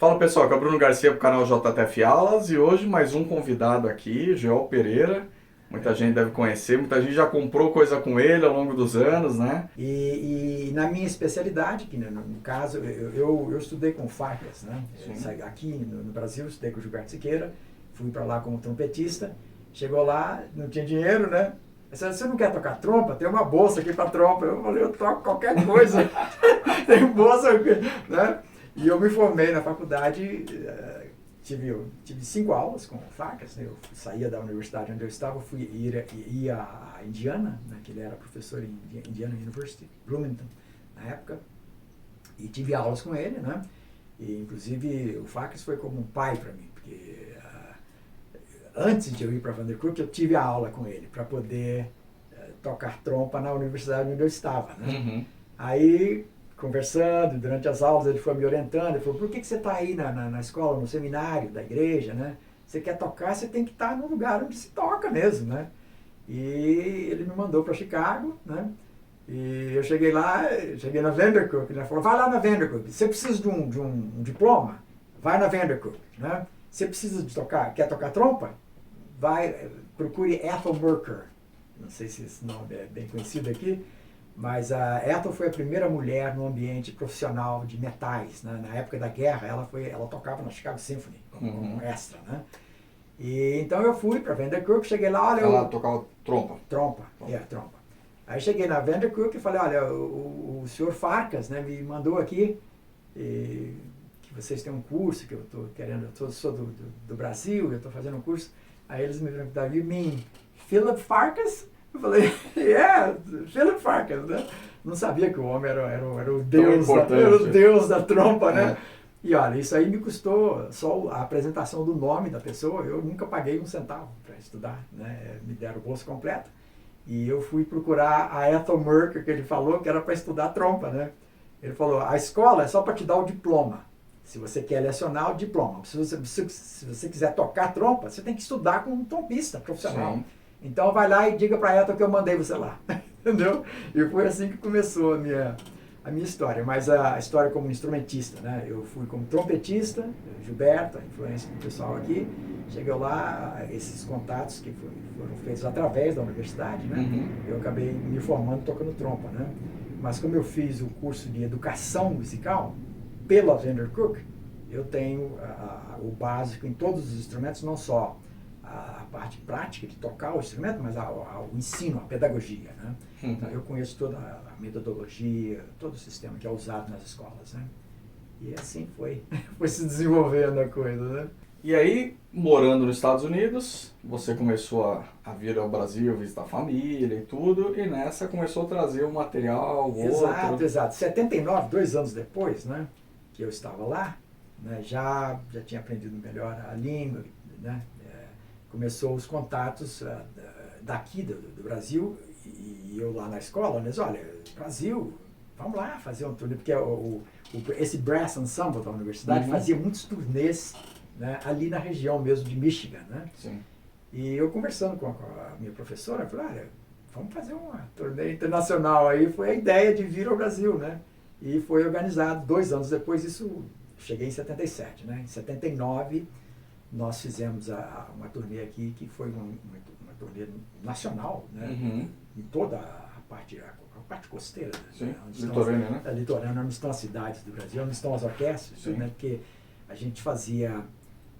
Fala pessoal, aqui é o Bruno Garcia para o canal JTF Aulas e hoje mais um convidado aqui, Joel Pereira. Muita gente deve conhecer, muita gente já comprou coisa com ele ao longo dos anos, né? E na minha especialidade, que no caso, eu estudei com Farkas, né? Aqui no Brasil, estudei com o Gilberto Siqueira, fui para lá como trompetista, chegou lá, não tinha dinheiro, né? Você não quer tocar trompa? Tem uma bolsa aqui para trompa. Eu falei, eu toco qualquer coisa. Tem bolsa, né? E eu me formei na faculdade, tive 5 aulas com Farkas, né? Eu saía da universidade onde eu estava, ia a Indiana, né? Que ele era professor em Indiana University, Bloomington, na época, e tive aulas com ele, né? E inclusive o Farkas foi como um pai para mim, porque antes de eu ir para Vandercook, eu tive a aula com ele para poder tocar trompa na universidade onde eu estava, né? Uhum. Aí, conversando, durante as aulas, ele foi me orientando, ele falou, por que você está aí na escola, no seminário da igreja, né? Você quer tocar, você tem que estar no lugar onde se toca mesmo, né? E ele me mandou para Chicago, né? E eu cheguei lá, cheguei na Vandercook, ele falou, vai lá na Vandercook, você precisa de um diploma? Vai na Vandercook, né? Você precisa de tocar, quer tocar trompa? Procure Ethel Merker. Não sei se esse nome é bem conhecido aqui, mas a Ethel foi a primeira mulher no ambiente profissional de metais, né? Na época da guerra, ela tocava na Chicago Symphony como extra, né? E então eu fui para Vandercook, cheguei lá, olha... Ela tocava trompa. Trompa. Trompa. Aí cheguei na Vandercook e falei, olha, o senhor Farkas, né, me mandou aqui que vocês têm um curso que eu estou querendo, eu sou do Brasil, eu estou fazendo um curso. Aí eles me perguntaram, you mean Philip Farkas? Eu falei, yeah, Philip Farkas, né? Não sabia que o homem era o deus da trompa, né? E olha, isso aí me custou só a apresentação do nome da pessoa, eu nunca paguei um centavo para estudar, né? Me deram o bolso completo. E eu fui procurar a Ethel Merker, que ele falou que era para estudar trompa, né? Ele falou, a escola é só para te dar o diploma. Se você quer lecionar, o diploma. Se você quiser tocar trompa, você tem que estudar com um trompista profissional. Sim. Então vai lá e diga para a Ethel que eu mandei você lá. Entendeu? E foi assim que começou a minha história. Mas a história como instrumentista, né? Eu fui como trompetista, Gilberto, a influência do pessoal aqui. Cheguei lá, esses contatos que foram feitos através da universidade, né? Uhum. Eu acabei me formando tocando trompa, né? Mas como eu fiz o curso de educação musical pela Vandercook, eu tenho o básico em todos os instrumentos, não só a parte prática de tocar o instrumento, mas o ensino, a pedagogia, né? Uhum. Então, eu conheço toda a metodologia, todo o sistema que é usado nas escolas, né? E assim foi se desenvolvendo a coisa, né? E aí, morando nos Estados Unidos, você começou a vir ao Brasil, visitar a família e tudo, e nessa começou a trazer um material, outro. Exato. 79, 2 anos depois, né, que eu estava lá, né, já tinha aprendido melhor a língua, né, começou os contatos daqui do Brasil, e eu lá na escola, mas olha, Brasil, vamos lá fazer um turnê, porque esse Brass Ensemble da universidade fazia muitos turnês, né, ali na região mesmo de Michigan, né? Sim. E eu conversando com a minha professora, eu falei, olha, vamos fazer uma turnê internacional. Aí foi a ideia de vir ao Brasil, né? E foi organizado 2 anos depois, isso, cheguei em 77, né? Em 79, nós fizemos uma turnê aqui, que foi uma turnê nacional, né? Uhum. Em toda a parte costeira. Sim, né? litorânea, né? Litorânea, onde estão as cidades do Brasil, onde estão as orquestras, né? Porque a gente fazia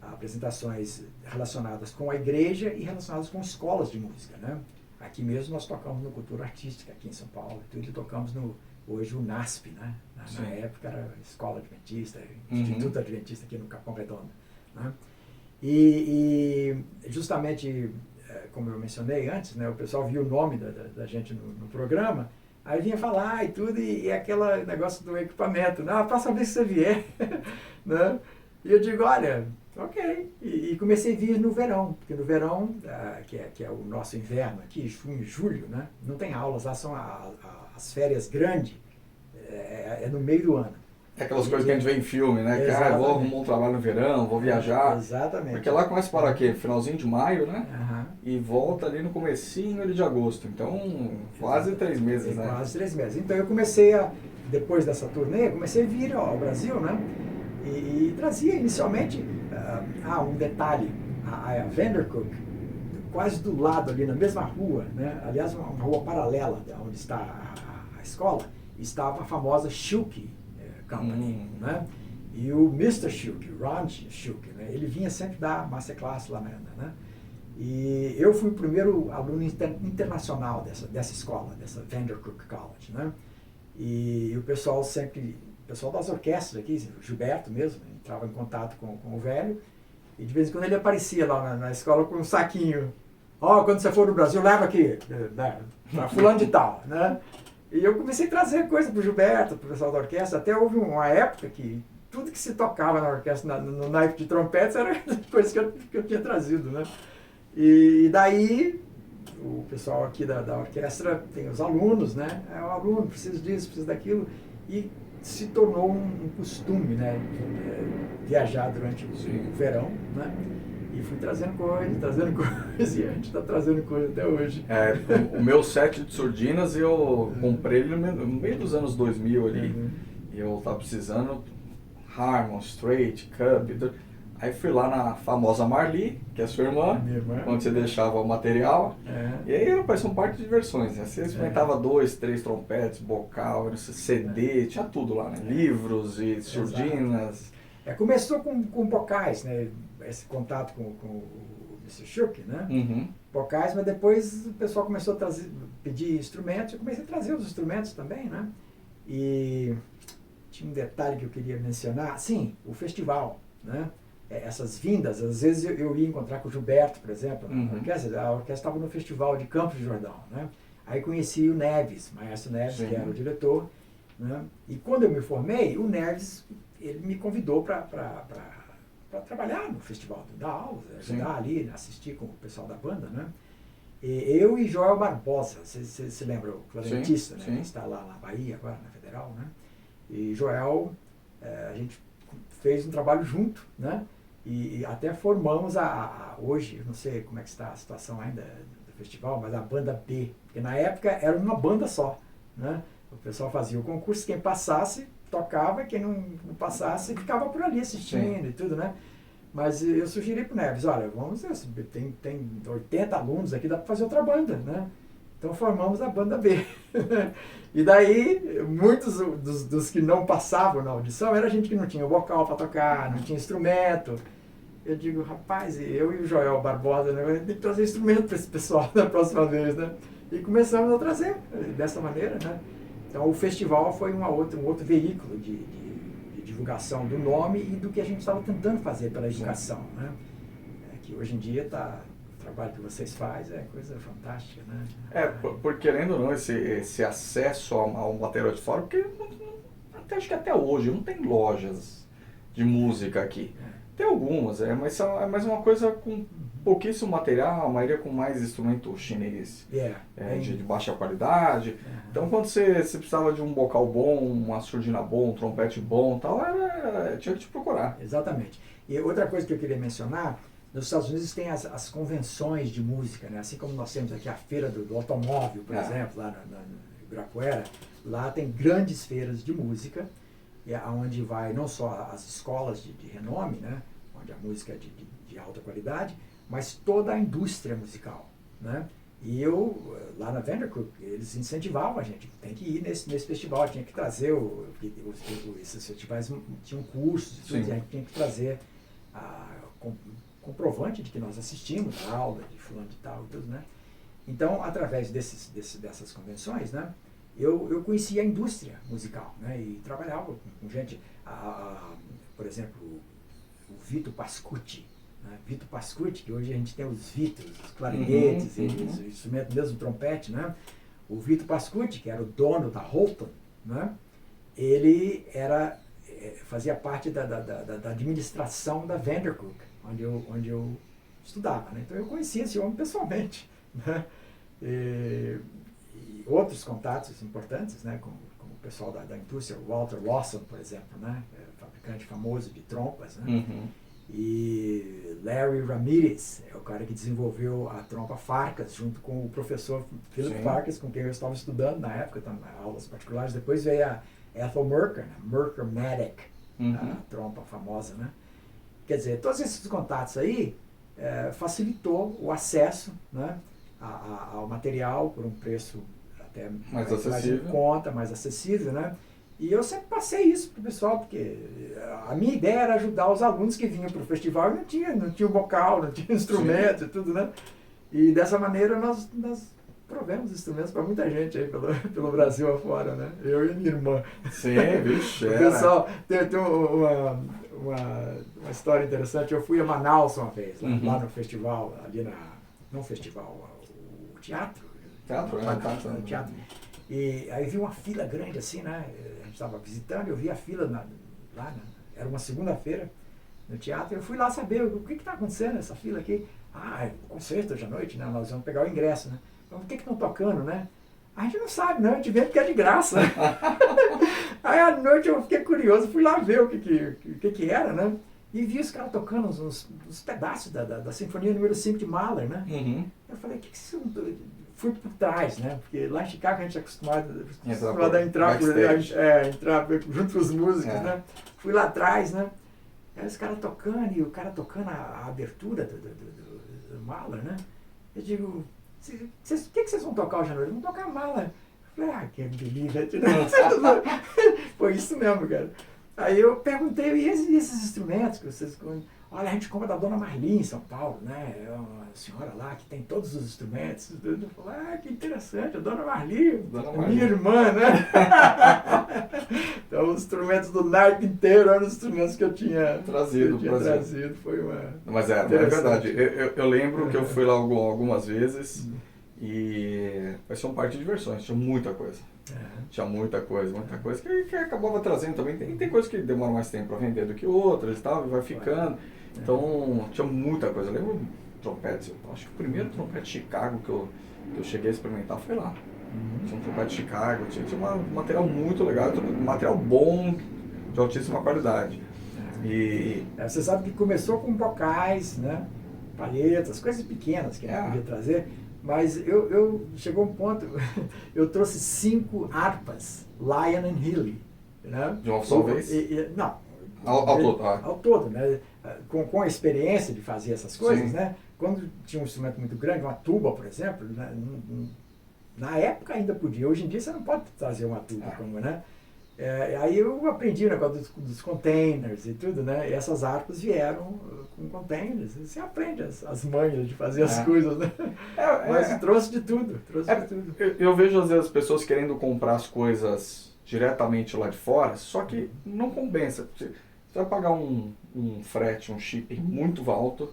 apresentações relacionadas com a igreja e relacionadas com escolas de música, né? Aqui mesmo nós tocamos no Cultura Artística, aqui em São Paulo, e tocamos hoje o NASP, né? Na época era Escola Adventista, Instituto Adventista aqui no Capão Redondo, né? E justamente, como eu mencionei antes, né? O pessoal viu o nome da gente no programa, aí vinha falar e tudo, e aquele negócio do equipamento, né? A próxima vez que você vier, né? E eu digo, olha, ok. E comecei a vir no verão, porque no verão, que é o nosso inverno aqui, junho e julho, né? Não tem aulas, lá são as férias grandes, é no meio do ano. É aquelas coisas que a gente vê em filme, né? Que eu vou arrumar um trabalho no verão, vou viajar. Exatamente. Porque lá começa para quê? Finalzinho de maio, né? Uhum. E volta ali no comecinho de agosto. Então, quase 3 meses, né? Quase 3 meses. Então eu depois dessa turnê, comecei a vir ao Brasil, né? E trazia inicialmente, um detalhe, a Vandercook, quase do lado ali, na mesma rua, né? Aliás, uma rua paralela onde está a escola, estava a famosa Schilke Company, né? E o Mr. Schilke, Ron Schilke, né? Ele vinha sempre dar masterclass lá, né? E eu fui o primeiro aluno internacional dessa escola, dessa Vandercook College, né? E o pessoal das orquestras aqui, o Gilberto mesmo, entrava em contato com o velho, e de vez em quando ele aparecia lá na escola com um saquinho. Quando você for no Brasil, leva aqui, né, pra fulano de tal, né? E eu comecei a trazer coisa pro Gilberto, pro pessoal da orquestra, até houve uma época que tudo que se tocava na orquestra, no naipe de trompetes, era coisa que eu tinha trazido, né? E daí, o pessoal aqui da orquestra tem os alunos, né? O aluno precisa disso, precisa daquilo, e se tornou um costume, né? Viajar durante o verão, né? E fui trazendo coisa, e a gente está trazendo coisa até hoje. O meu set de surdinas eu comprei ele no meio dos anos 2000 ali, e eu estava precisando Harmon, Straight, Cup, aí fui lá na famosa Marli, que é a sua irmã, onde você deixava o material, e aí apareceu um parque de diversões, né? Você experimentava 2, 3 trompetes, bocal, CD, tinha tudo lá, né? Livros e surdinas. Começou com bocais, né? Esse contato com o Mr. Schilke, né? Bocais, mas depois o pessoal começou a pedir instrumentos, eu comecei a trazer os instrumentos também, né? E tinha um detalhe que eu queria mencionar, sim, o festival, né? Essas vindas, às vezes eu ia encontrar com o Gilberto, por exemplo, na orquestra, a orquestra estava no festival de Campos de Jordão, né? Aí conheci o Neves, Maestro Neves, que era o diretor, né? E quando eu me formei, o Neves, ele me convidou para trabalhar no festival, dar aulas, ajudar ali, assistir com o pessoal da banda, né? Eu e Joel Barbosa, você se lembra, o clarinetista, né? Que está lá na Bahia agora, na Federal, né? E Joel, a gente fez um trabalho junto, né? E até formamos hoje, eu não sei como é que está a situação ainda do festival, mas a banda B, porque na época era uma banda só, né? O pessoal fazia o concurso, quem passasse tocava, quem não passasse ficava por ali assistindo e tudo, né? Mas eu sugeri pro Neves, olha, vamos, tem 80 alunos aqui, dá para fazer outra banda, né? Então formamos a banda B. E daí, muitos dos que não passavam na audição, era gente que não tinha vocal para tocar, não tinha instrumento. Eu digo, rapaz, eu e o Joel Barbosa, né, a gente tem que trazer instrumento para esse pessoal da próxima vez, né? E começamos a trazer dessa maneira, né? Então o festival foi um outro veículo de divulgação do nome e do que a gente estava tentando fazer pela educação, né? Que hoje em dia o trabalho que vocês fazem é coisa fantástica, né? Porque querendo ou não, esse acesso ao material de fora, porque acho que até hoje não tem lojas de música aqui. Tem algumas, mas é mais uma coisa com pouquíssimo material, a maioria com mais instrumento chinês de baixa qualidade. Então quando você precisava de um bocal bom, uma surdina bom, um trompete bom e tal, tinha que te procurar. Exatamente. E outra coisa que eu queria mencionar, nos Estados Unidos tem as convenções de música, né? Assim como nós temos aqui a feira do automóvel, por exemplo, lá no Ibirapuera, lá tem grandes feiras de música, onde vai não só as escolas de renome, né? Onde a música é de alta qualidade, mas toda a indústria musical, né? E eu, lá na Vandercook, eles incentivavam a gente, tem que ir nesse festival, tinha que trazer, esses festivais tinham cursos, tudo, a gente tinha que trazer comprovante de que nós assistimos a aula de fulano de tal e tudo, né? Então, através dessas convenções, né, eu conhecia a indústria musical, né, e trabalhava com gente, por exemplo, o Vito Pascucci, né, Vito Pascucci, que hoje a gente tem os Vitos, os clarinetes, os instrumentos mesmo, o trompete, né? O Vito Pascucci, que era o dono da Holton, né, ele fazia parte da administração da Vandercook, onde eu estudava, né? Então eu conhecia esse homem pessoalmente, né? E outros contatos importantes, né? Com o pessoal da indústria, o Walter Lawson, por exemplo, né? Fabricante famoso de trompas, né? E Larry Ramirez, é o cara que desenvolveu a trompa Farkas, junto com o professor Philip Farkas, com quem eu estava estudando na época, aulas particulares. Depois veio a Ethel Merker, né? Merker-Matic, a trompa famosa, né? Quer dizer, todos esses contatos aí facilitou o acesso, né, ao material por um preço até mais em conta, mais acessível, né? E eu sempre passei isso para o pessoal, porque a minha ideia era ajudar os alunos que vinham para o festival e não tinha vocal, não tinha instrumento e tudo, né? E dessa maneira nós provemos instrumentos para muita gente aí pelo Brasil afora, né? Eu e minha irmã. Sim, vixe. O pessoal, tem uma história interessante. Eu fui a Manaus uma vez, lá no festival, não festival, o teatro. Teatro. Teatro. E aí vi uma fila grande assim, né? A gente estava visitando, eu vi a fila era uma segunda-feira no teatro. Eu fui lá saber o que está acontecendo nessa fila aqui. É um concerto hoje à noite, né? Nós vamos pegar o ingresso, né? Então, o que estão tocando, né? A gente não sabe, não. A gente vê porque é de graça. Aí à noite eu fiquei curioso, fui lá ver o que era, né? E vi os caras tocando uns pedaços da Sinfonia número 5 de Mahler, né? Eu falei, o que vocês vão... Fui por trás, né? Porque lá em Chicago a gente é acostumado a entrar junto com os músicos, né? Fui lá atrás, né? Aí os caras tocando, e o cara tocando a abertura do Mahler, né? Eu digo, o que vocês vão tocar hoje à noite? Vão tocar Mahler. Eu falei, can't believe it. Foi isso mesmo, cara. Aí eu perguntei, e esses instrumentos que vocês... Olha, a gente compra da Dona Marli em São Paulo, né? É uma senhora lá que tem todos os instrumentos. Eu falei, que interessante, a Dona Marli, minha irmã, né? Então, os instrumentos do naipe inteiro eram os instrumentos que eu tinha trazido. Foi uma... Mas é verdade. Eu lembro que eu fui lá algumas vezes e vai ser um parque de diversões, tinha muita coisa. Tinha muita coisa que acabava trazendo também. Tem coisas que demoram mais tempo para vender do que outras e tal, e vai ficando. Então, tinha muita coisa. Eu lembro trompetes, acho que o primeiro trompete de Chicago que eu cheguei a experimentar foi lá. Tinha um trompete de Chicago, tinha um material muito legal, um material bom, de altíssima qualidade. E você sabe que começou com vocais, né? Palhetas, coisas pequenas que a gente podia trazer. Mas chegou um ponto, eu trouxe 5 harpas, Lion and Healy. Né? De uma só vez? Não. Ao todo, né? Com a experiência de fazer essas coisas, né? Quando tinha um instrumento muito grande, uma tuba, por exemplo, né? Na época ainda podia, hoje em dia você não pode trazer uma tuba, né? Aí eu aprendi o negócio dos containers e tudo, né? E essas harpas vieram com containers. Você aprende as manhas de fazer as coisas, né? Mas trouxe de tudo. Eu vejo às vezes as pessoas querendo comprar as coisas diretamente lá de fora, só que não compensa. Você vai pagar um frete, um shipping muito alto,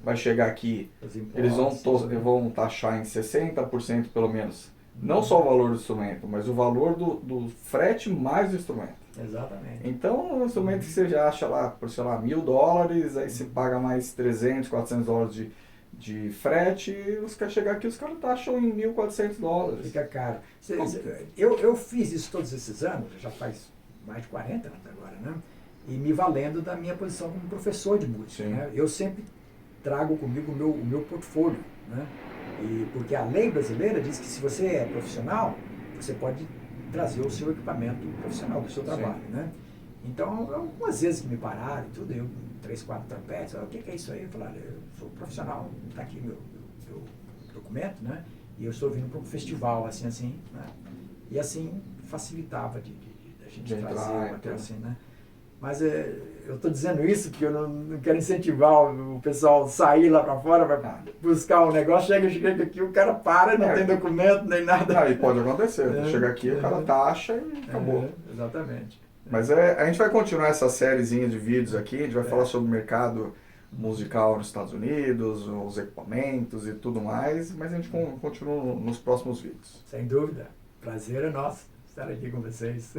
vai chegar aqui, eles vão taxar em 60% pelo menos. Não só o valor do instrumento, mas o valor do frete mais o instrumento. Exatamente. Então, o instrumento que você já acha lá por, sei lá, $1.000, aí você paga mais $300, $400 de frete, e os caras chegam aqui, os caras taxam em $1.400. Fica caro. Eu fiz isso todos esses anos, já faz mais de 40 anos agora, né? E me valendo da minha posição como professor de música. Né? Eu sempre trago comigo o meu portfólio, né? Porque a lei brasileira diz que se você é profissional, você pode trazer o seu equipamento profissional do seu trabalho, né? Então, algumas vezes que me pararam e tudo, 3, 4 trompetes, o que é isso aí? Eu falei, eu sou profissional, está aqui meu documento, né? E eu estou vindo para um festival, assim, né? E assim facilitava de a gente trazer até assim, né? Mas eu estou dizendo isso porque eu não quero incentivar o pessoal a sair lá para fora para buscar um negócio. Chega aqui, o cara para, não tem documento nem nada. Aí pode acontecer. Chega aqui, o cara taxa e acabou. Exatamente. Mas a gente vai continuar essa sériezinha de vídeos aqui. A gente vai falar sobre o mercado musical nos Estados Unidos, os equipamentos e tudo mais. Mas a gente continua nos próximos vídeos. Sem dúvida. Prazer é nosso estar aqui com vocês.